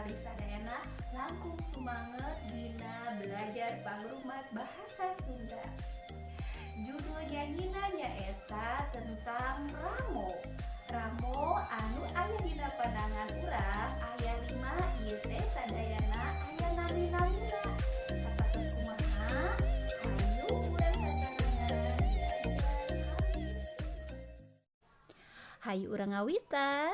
kali sadayana langkung sumanget dina belajar pangrumat bahasa Sunda. Judul nyanyina nyaeta tentang Ramo. Ramo anu aya dina pandangan urang aya 5 ieu teh sadayana aya nami-namina. Sapertos kumaha? Hayu urang sakarangan Hayu urang ngawitan.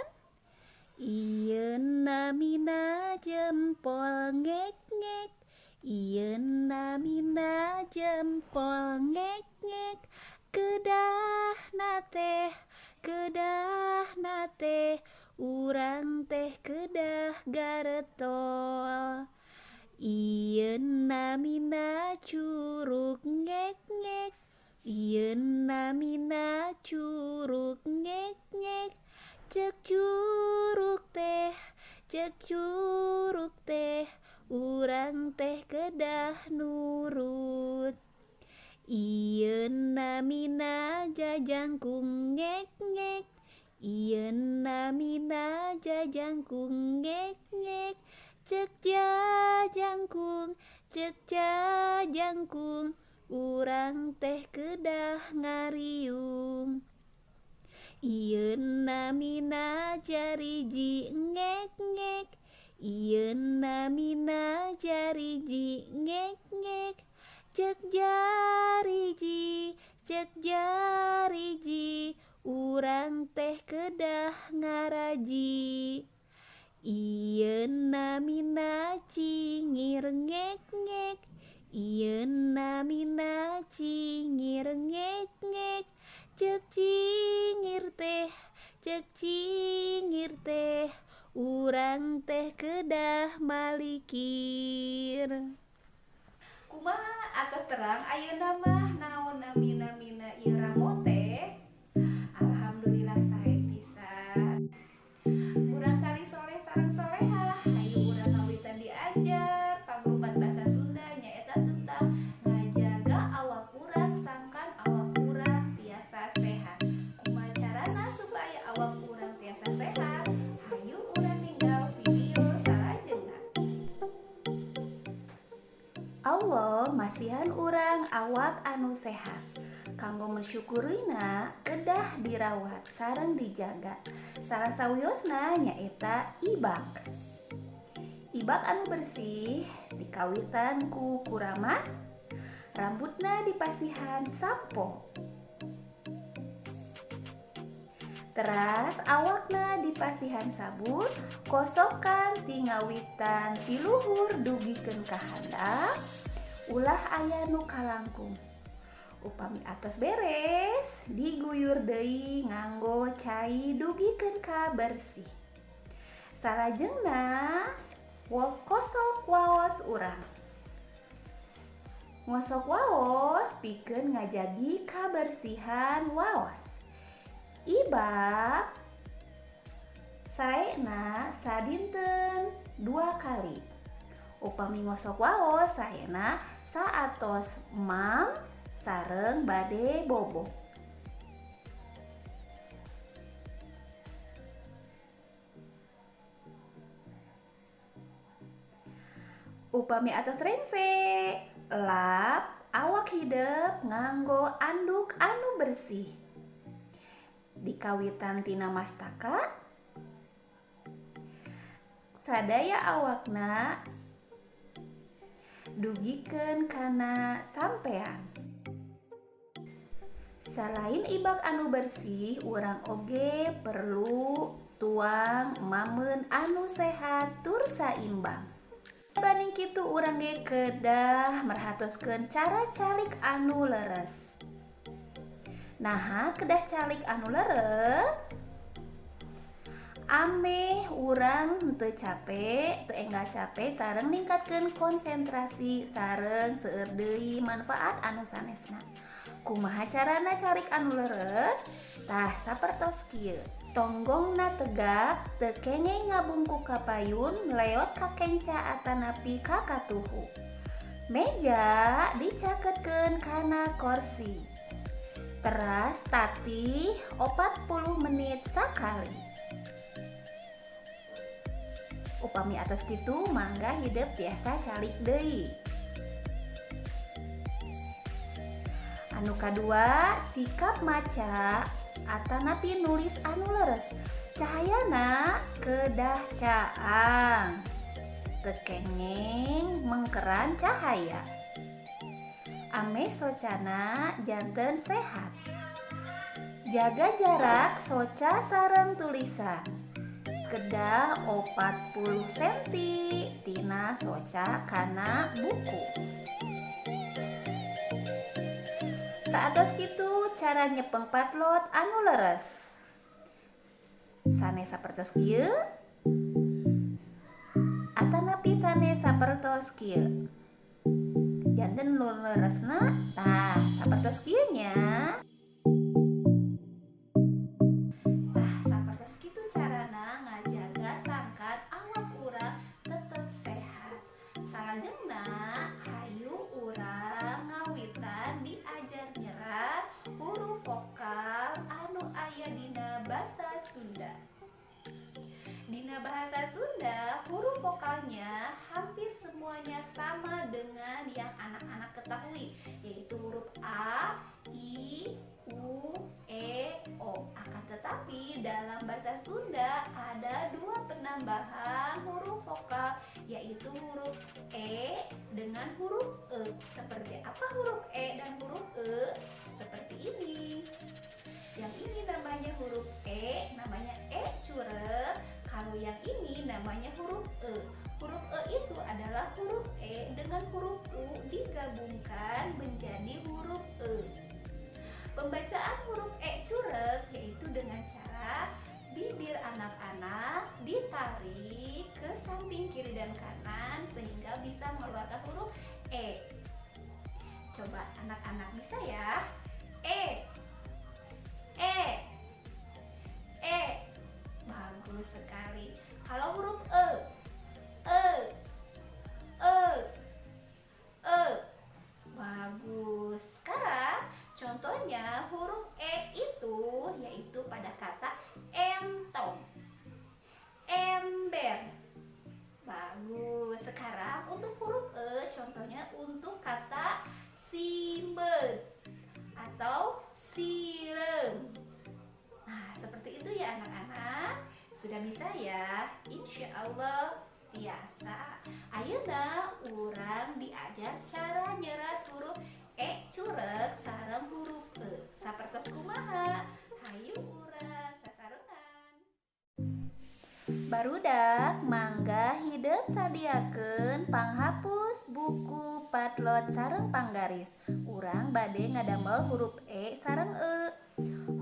Ieun namina jempol ngek-ngek, ieun namina jempol ngek-ngek, kedah teh, urang teh kedah garetol. Ieun namina curug ngek-ngek, ieun namina curug ngek-ngek, cek curug teh, urang teh kedah nurut. Ieun namina jajangkung ngek-ngek, ieun namina jajangkung ngek-ngek, cek jajangkung, urang teh kedah ngariung. Ieun namina jariji ngek-ngek, ieun namina jariji ngek-ngek, cek jariji, urang teh kedah ngaraji. Ieun namina cingir ngek-ngek, ieun namina cingir ngek-ngek, cek cingir teh, urang teh kedah malikir. Kumaha atos terang ayeuna mah naon nami-namina ieu Ramo teh? Alhamdulillah sae pisan. Urang kali soleh sareng solehah, hayu urang ngawitan diajar pangrumat bahasa Sunda nyaeta tentang ngajaga awak urang sangkan awak urang tiasa sehat. Kumaha carana supaya awak urang tiasa sehat? Hayu urang ninggal video salajengna. Allah masihan urang awak anu sehat. Kanggo mensyukurina kedah dirawat sareng dijaga. Salah sawiosna nyaeta ibak. Ibak anu bersih dikawitan ku kuramas, rambutna dipasihan sampo. Teras awakna dipasihan sabun, kosokan tingawitan ti luhur dugikeun ka handap, ulah aya nu kalangkung. Upami atos beres, diguyur deui nganggo cai dugikeun ka bersih. Salajengna kosok waos urang. Ngosok waos pikeun ngajagi kabersihan waos. Ibak saena sadinten 2 kali. Upami ngosok waos saena saatos mam sareng bade bobo. Upami atos rengse, lap awak hideuk nganggo anduk anu bersih. Dikawitan tina mastaka, sadaya awakna dugikeun kana sampean. Selain ibak anu bersih, urang oge perlu tuang mameun anu sehat tur saimbang. Banding kitu urang ge kedah merhatoskeun cara calik anu leres. Naha kedah calik anu leres? Ameh urang teu capek, teu enggal capek sareng ningkatkeun konsentrasi sareng seueur deui manfaat anu sanesna. Kumaha carana calik anu leres? Tah sapertos kieu. Tonggongna tegak, teu kenging ngabungku ka payun leot ka kenca atanapi ka katuhu. Meja dicakeutkeun kana kursi. Teras tatih 40 menit sakali. Upami atos kitu mangga hidup biasa calik deui. Anu kadua, sikap maca atanapi nulis anu leres. Cahayana kedah caang, tekenging mengkeran cahaya. Ame socana janten sehat. Jaga jarak soca sareng tulisan. Kedah 40 cm tina soca kana buku. Saatos kitu cara nyepeng patlot anu leres. Sanes sapertos kieu atanapi sanes sapertos kieu. Janten nu leresna tah sapertos kieu nya. Tah sapertos kitu carana ngajaga sangkan awak urang tetep sehat. Salajengna hayu urang ngawitan diajar nyerat huruf vokal anu aya dina basa Sunda. Dina bahasa Sunda, huruf vokalnya hampir semuanya sama dengan yang anak-anak ketahui, yaitu huruf A, I, U, E, O. Akan tetapi dalam bahasa Sunda ada dua penambahan huruf vokal, yaitu huruf E dengan huruf E. Seperti apa huruf E dan huruf E? Seperti ini. Yang ini namanya huruf E, namanya E curek. Kalau yang ini namanya huruf E. Huruf E itu adalah huruf E dengan huruf U digabungkan menjadi huruf E. Pembacaan huruf E curek yaitu dengan cara bibir anak-anak ditarik ke samping kiri dan kanan sehingga bisa mengeluarkan huruf E. Coba anak-anak bisa ya? E. E. E. Bagus sekali. Kalau huruf E. E. E. E. Bagus. Sekarang contohnya huruf E itu yaitu pada kata entong, ember. Bagus. Sekarang untuk huruf E contohnya untuk kata simbet atau sirem. Nah, seperti itu ya anak-anak. Sudah bisa ya? Insya Allah biasa. Ayeuna urang diajar cara nyerat huruf E curek sareng huruf E. Sapertos kumaha? Hayu urang sasarengan. Barudak mangga hideuk sadiakeun panghapus buku patlot sareng panggaris. Urang bade ngadamel huruf E sareng E.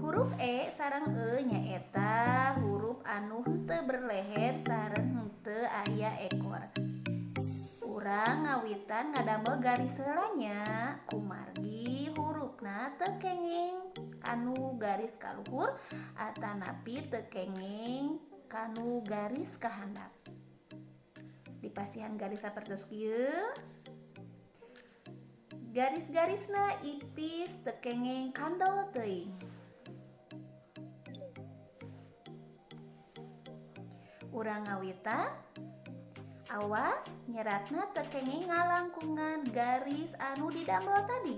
Huruf E sareng E nyaeta huruf anu henteu berleher sareng henteu aya ekor. Urang ngawitan ngadamel garis heulanya kumargi hurufna teu kenging kanu garis kaluhur atanapi teu kenging kanu garis kahandap. Dipasihan garis sapertos kieu. Garis-garisna ipis teu kenging kandel teuing. Urang ngawitan awas nyeratna teu kenging ngalangkungan garis anu didamel tadi.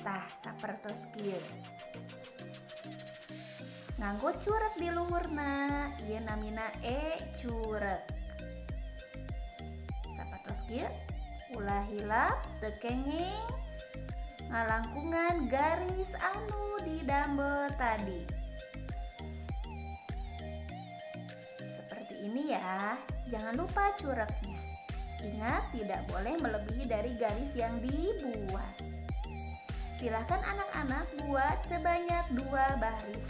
Tah sapertos kieu. Nganggo curek di luhurna, ieu namina E curek. Sapertos kieu ulah hilap teu kenging ngalangkungan garis anu didamel tadi. Seperti ini ya. Jangan lupa cureknya. Ingat tidak boleh melebihi dari garis yang dibuat. Silahkan anak-anak buat sebanyak 2 baris.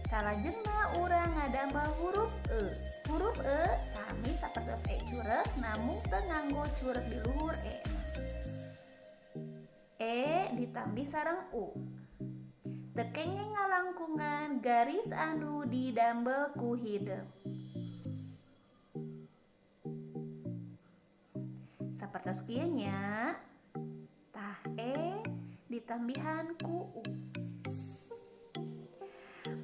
Salajengna urang ngadamel huruf E. Huruf E sami sapertos E curek namun teu nganggo curek di luhur E. E ditambi sareng U. Teu kenging ngalangkungan garis anu didamel ku hideuk. Sapertos kieu nya. Tah E ditambihan ku U.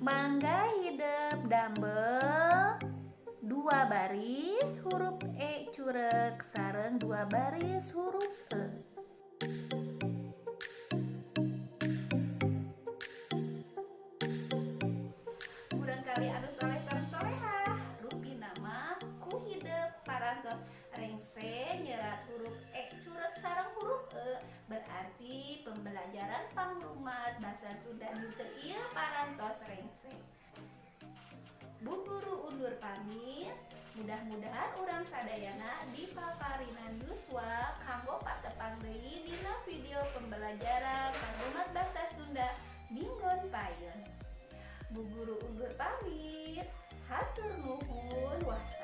Mangga hideuk dambel 2 2 baris huruf E curek sareng 2 baris huruf E. Urang kali anu soleh sareng solehah rupi nama ku hidep parantos rengse nyerat huruf E curek sareng huruf E, berarti pembelajaran pangrumat bahasa Sunda dinten ieu parantos rengse. Bu guru undur pamit, mudah-mudahan urang sadayana dipaparinan yuswa kanggo patepang deui dina video pembelajaran pangrumat bahasa Sunda minggon payeun. Bu guru undur pamit, hatur nuhun, wassalam.